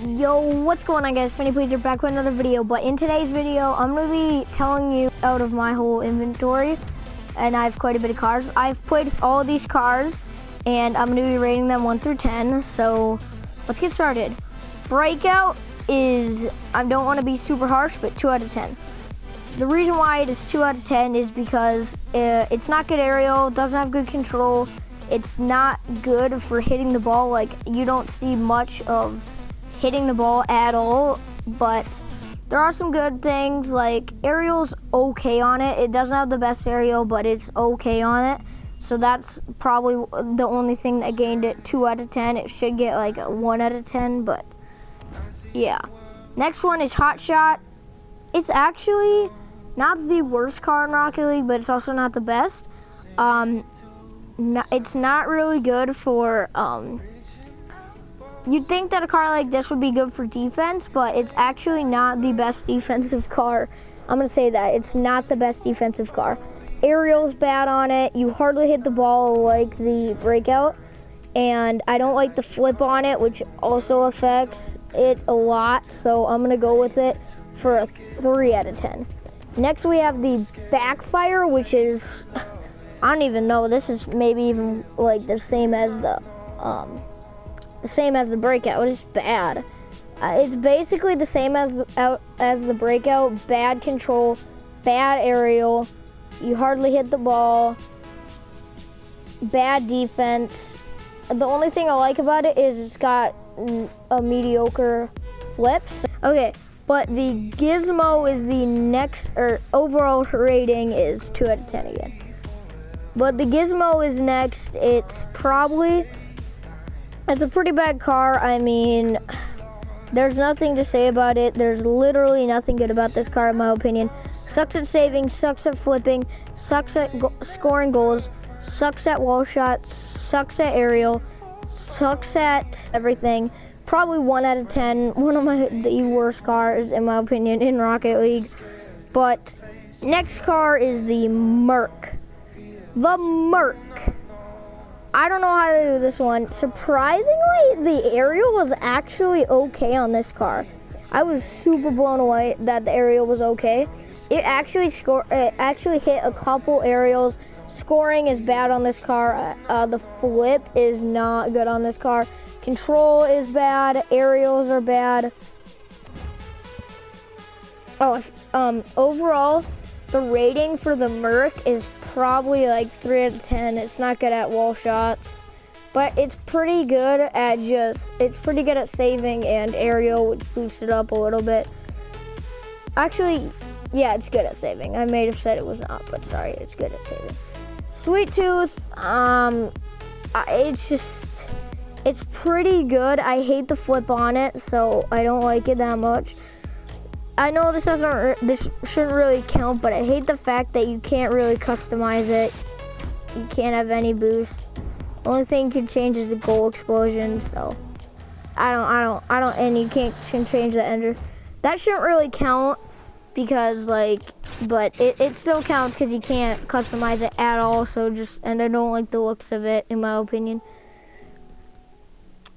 Yo, what's going on, guys? Funny Pleaser back with another video. But in today's video, I'm going to be telling you out of my whole inventory, and I have quite a bit of cars. I've played all these cars, and I'm going to be rating them 1 through 10. So let's get started. Breakout is, I don't want to be super harsh, but 2 out of 10. The reason why it is 2 out of 10 is because it's not good aerial, doesn't have good control. It's not good for hitting the ball. Like, you don't see much of hitting the ball at all, but there are some good things. Like, aerial's okay on it. It doesn't have the best aerial, but it's okay on it. So that's probably the only thing that gained it 2 out of 10. It should get like a 1 out of 10, but yeah. Next one is Hot Shot. It's actually not the worst car in Rocket League, but it's also not the best. It's not really good for, you'd think that a car like this would be good for defense, but it's actually not the best defensive car. I'm gonna say that. It's not the best defensive car. Aerial's bad on it. You hardly hit the ball like the Breakout. And I don't like the flip on it, which also affects it a lot. So I'm gonna go with it for a 3 out of 10. Next we have the Backfire, which is, I don't even know, this is maybe even like the same as the Breakout. It's bad. It's basically the same as the Breakout. Bad control, bad aerial, you hardly hit the ball, bad defense. The only thing I like about it is it's got a mediocre flips. Okay, but the Gizmo is the next, or overall rating is 2 out of 10 again. But the Gizmo is next. It's a pretty bad car. I mean, there's nothing to say about it. There's literally nothing good about this car in my opinion. Sucks at saving, sucks at flipping, sucks at scoring goals, sucks at wall shots, sucks at aerial, sucks at everything. Probably 1 out of 10. One of the worst cars in my opinion in Rocket League. But next car is the Merc. The Merc. I don't know how to do this one. Surprisingly, the aerial was actually okay on this car. I was super blown away that the aerial was okay. It actually hit a couple aerials. Scoring is bad on this car. The flip is not good on this car. Control is bad. Aerials are bad. Overall, the rating for the Merc is probably like 3 out of 10. It's not good at wall shots, but it's pretty good at saving and aerial, which boosts it up a little bit. Actually, yeah, it's good at saving. I may have said it was not, but sorry, it's good at saving. Sweet Tooth, it's pretty good. I hate the flip on it, so I don't like it that much. I know this shouldn't really count, but I hate the fact that you can't really customize it. You can't have any boost. The only thing you can change is the goal explosion, so and you can't change the ender. That shouldn't really count because but it still counts because you can't customize it at all, and I don't like the looks of it in my opinion.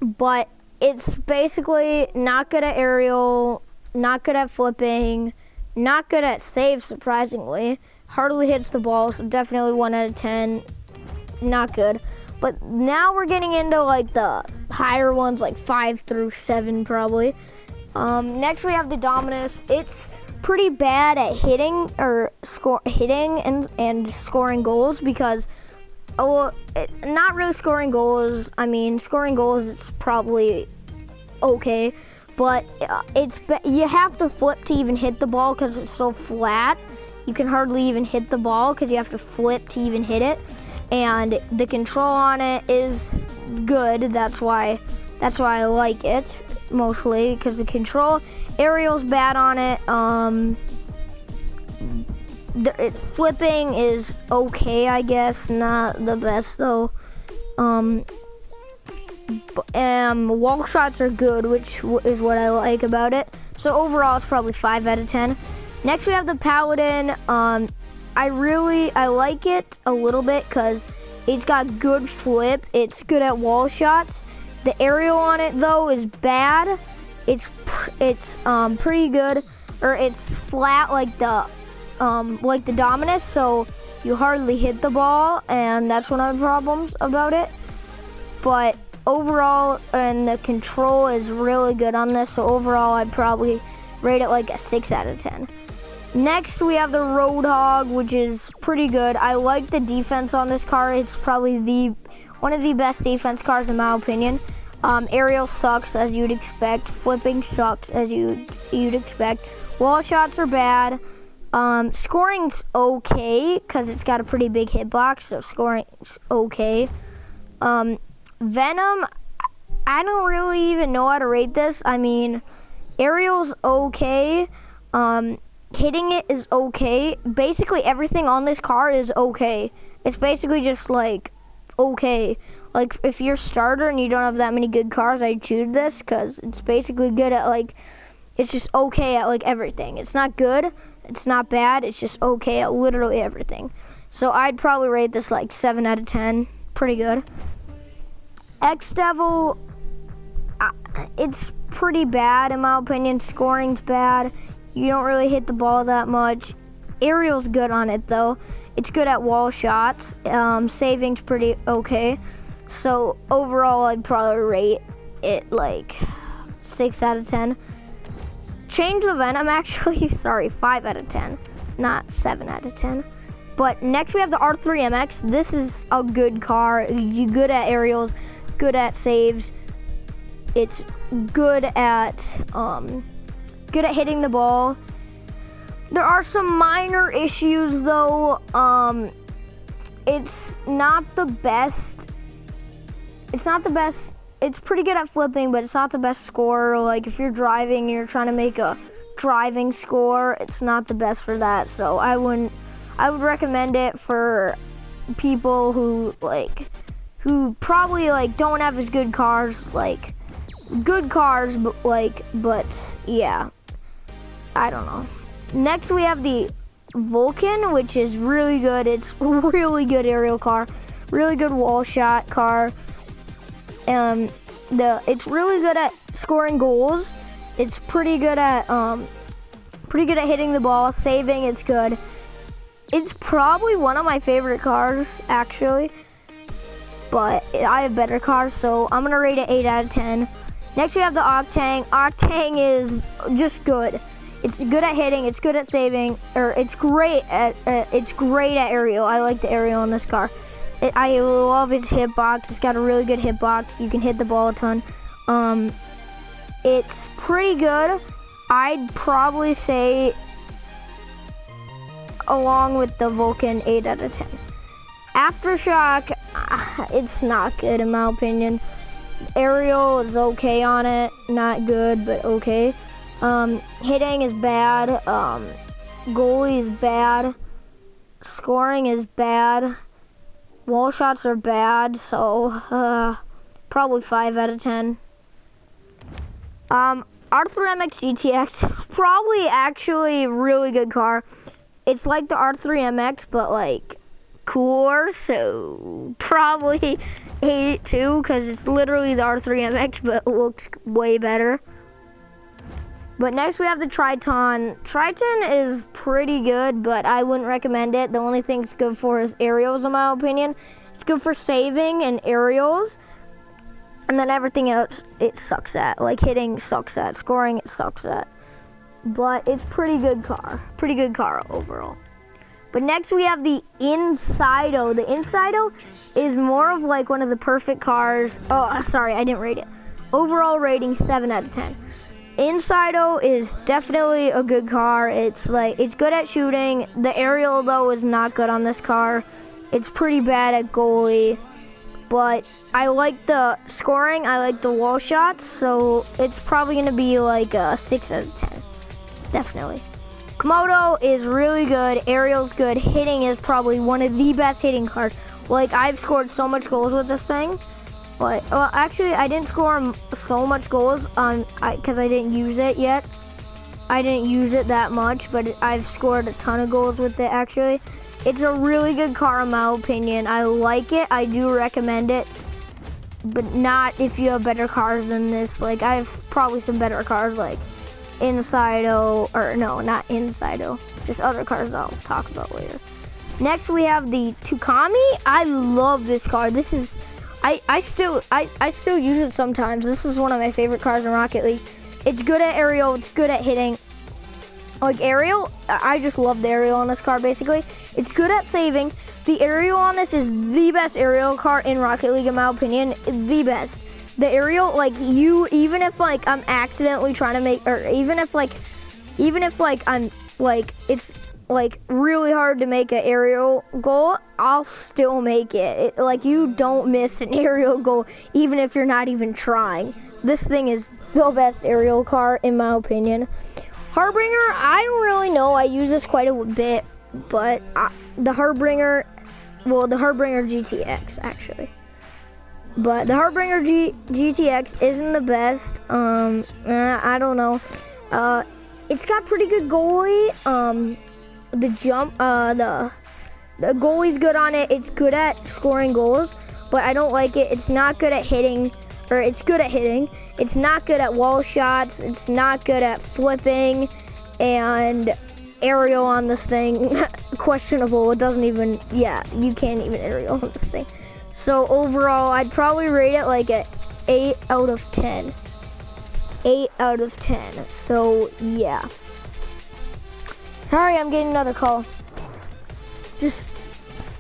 But it's basically not good at aerial, not good at flipping, not good at save, surprisingly. Hardly hits the ball, so definitely 1 out of 10. Not good. But now we're getting into like the higher ones, like 5 through 7 probably. Next we have the Dominus. It's pretty bad at hitting and scoring goals because, not really scoring goals. I mean, scoring goals, it's probably okay. But you have to flip to even hit the ball because it's so flat. You can hardly even hit the ball because you have to flip to even hit it. And the control on it is good. That's why I like it mostly, because the control. Aerial's bad on it. Flipping is okay, I guess. Not the best though. Wall shots are good, which is what I like about it. So overall, it's probably 5 out of 10. Next, we have the Paladin. I like it a little bit because it's got good flip. It's good at wall shots. The aerial on it though is bad. It's pretty good, or it's flat like the Dominus, so you hardly hit the ball, and that's one of the problems about it. But overall, and the control is really good on this, so overall I'd probably rate it like a 6 out of 10. Next, we have the Roadhog, which is pretty good. I like the defense on this car. It's probably one of the best defense cars in my opinion. Aerial sucks, as you'd expect. Flipping sucks, as you'd expect. Wall shots are bad. Scoring's okay, because it's got a pretty big hitbox, so scoring's okay. Venom, I don't really even know how to rate this. I mean, aerial's okay. Hitting it is okay. Basically everything on this car is okay. It's basically just like okay. Like if you're a starter and you don't have that many good cars, I'd choose this because it's basically good at like, it's just okay at like everything. It's not good, it's not bad, it's just okay at literally everything. So I'd probably rate this like 7 out of 10. Pretty good. X-Devil, it's pretty bad in my opinion. Scoring's bad. You don't really hit the ball that much. Aerial's good on it though. It's good at wall shots. Saving's pretty okay. So overall, I'd probably rate it like 6 out of 10. Change the Venom actually, sorry, 5 out of 10, not 7 out of 10. But next we have the R3 MX. This is a good car. You're good at aerials, good at saves. It's good at hitting the ball. There are some minor issues though. It's not the best. It's pretty good at flipping, but it's not the best score. Like if you're driving and you're trying to make a driving score, it's not the best for that. So I would recommend it for people who probably like don't have as good cars, but yeah, I don't know. Next we have the Vulcan, which is really good. It's really good aerial car, really good wall shot car. It's really good at scoring goals. It's pretty good at hitting the ball, saving. It's good. It's probably one of my favorite cars actually, but I have better cars, so I'm gonna rate it 8 out of 10. Next we have the Octane. Octane is just good. It's good at hitting, it's good at saving, or it's great at aerial. I like the aerial on this car. I love its hitbox. It's got a really good hitbox. You can hit the ball a ton. It's pretty good. I'd probably say, along with the Vulcan, 8 out of 10. Aftershock, it's not good in my opinion. Aerial is okay on it, not good, but okay. Hitting is bad. Goalie is bad. Scoring is bad. Wall shots are bad, so probably 5 out of 10. R3 MX GTX is probably actually a really good car. It's like the R3 MX, but like cooler, so probably 8 too, because it's literally the R3 MX, but it looks way better. But next we have the Triton. Triton is pretty good, but I wouldn't recommend it. The only thing it's good for is aerials in my opinion. It's good for saving and aerials. And then everything else it sucks at. Like hitting sucks at. Scoring it sucks at. But it's pretty good car. Pretty good car overall. But next we have the Insido. The Insido is more of like one of the perfect cars. Oh, sorry, I didn't rate it. Overall rating 7 out of 10. Insido is definitely a good car. It's good at shooting. The aerial though is not good on this car. It's pretty bad at goalie. But I like the scoring, I like the wall shots, so it's probably gonna be like a 6 out of 10. Definitely. Komodo is really good, aerial's good, hitting is probably one of the best hitting cars. Like I've scored so much goals with this thing. But, well, actually, I didn't score so much goals because I didn't use it yet. I didn't use it that much, but I've scored a ton of goals with it, actually. It's a really good car, in my opinion. I like it. I do recommend it, but not if you have better cars than this. Like, I have probably some better cars like Insido, or no, not Insido, just other cars I'll talk about later. Next we have the Tukami. I love this car. This is, I still use it sometimes. This is one of my favorite cars in Rocket League. It's good at aerial, it's good at hitting. Like aerial, I just love the aerial on this car basically. It's good at saving. The aerial on this is the best aerial car in Rocket League in my opinion, the best. The aerial, like even if like I'm accidentally trying to make, or even if like I'm like, it's like really hard to make an aerial goal, I'll still make it. Like you don't miss an aerial goal even if you're not even trying. This thing is the best aerial car in my opinion. Harbinger, I don't really know. I use this quite a bit, but the Harbinger GTX actually. But the Harbinger GTX isn't the best. I don't know. It's got pretty good goalie. The jump, the goalie's good on it. It's good at scoring goals, but I don't like it. It's not good at hitting, or it's good at hitting. It's not good at wall shots. It's not good at flipping, and aerial on this thing, questionable. It doesn't even, yeah, you can't even aerial on this thing. So overall, I'd probably rate it like an 8 out of 10. 8 out of 10. So yeah. Sorry, I'm getting another call.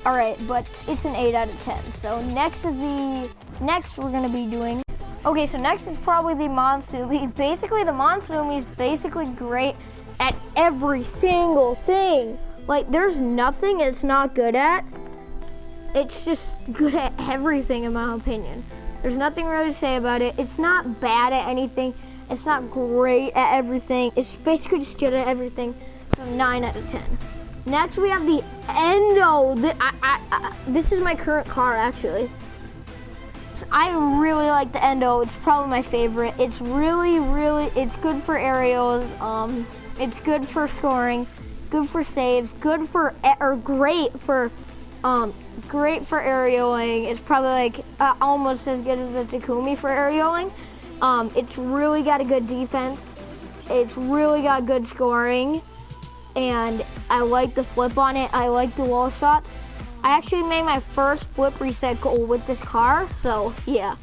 All right, but it's an 8 out of 10. So next we're gonna be doing. Okay, so next is probably the Monsumi. Basically, the Monsumi is basically great at every single thing. Like, there's nothing it's not good at. It's just good at everything, in my opinion. There's nothing really to say about it. It's not bad at anything. It's not great at everything. It's basically just good at everything. So 9 out of 10. Next, we have the Endo. This is my current car, actually. So I really like the Endo. It's probably my favorite. It's really, it's good for aerials. It's good for scoring, good for saves, great for aerialing. It's probably like almost as good as the Takumi for aerialing. It's really got a good defense. It's really got good scoring, and I like the flip on it. I like the wall shots. I actually made my first flip reset goal with this car, so yeah.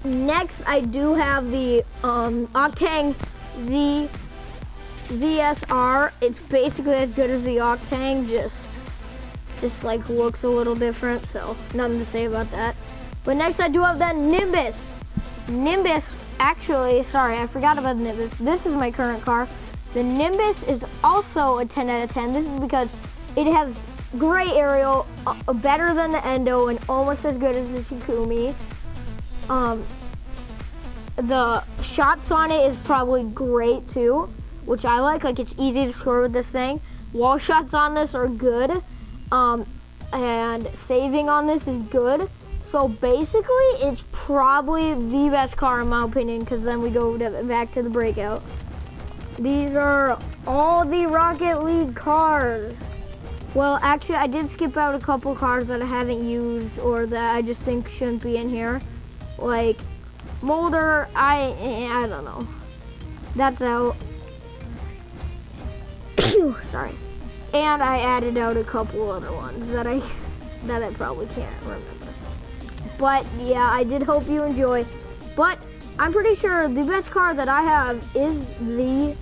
Next, I do have the Octane ZSR. It's basically as good as the Octane, just like looks a little different, so nothing to say about that. But next I do have the Nimbus. Nimbus, actually, sorry, I forgot about the Nimbus. This is my current car. The Nimbus is also a 10 out of 10. This is because it has great aerial, better than the Endo, and almost as good as the Takumi. The shots on it is probably great too, which I like it's easy to score with this thing. Wall shots on this are good, and saving on this is good. So basically, it's probably the best car in my opinion, because then we go back to the breakout. These are all the Rocket League cars. Well, actually, I did skip out a couple cars that I haven't used or that I just think shouldn't be in here. Like Molder, I don't know. That's out. Sorry. And I added out a couple other ones that I probably can't remember. But yeah, I did hope you enjoy. But I'm pretty sure the best car that I have is the,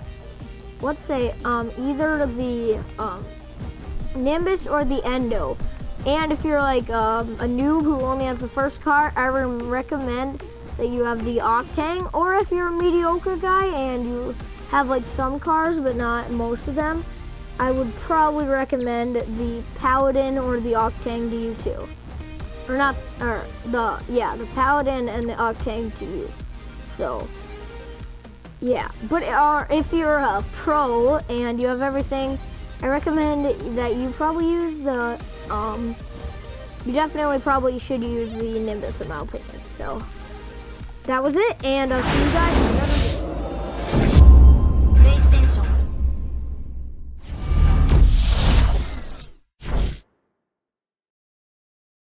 let's say, either the Nimbus or the Endo. And if you're like a noob who only has the first car, I would recommend that you have the Octane. Or if you're a mediocre guy and you have like some cars but not most of them, I would probably recommend the Paladin or the Octane to you too. Or not, or the Paladin and the Octane to you. So yeah, but if you're a pro and you have everything, I recommend that you probably use the, you definitely probably should use the Nimbus in my opinion. So that was it, and I'll see you guys in another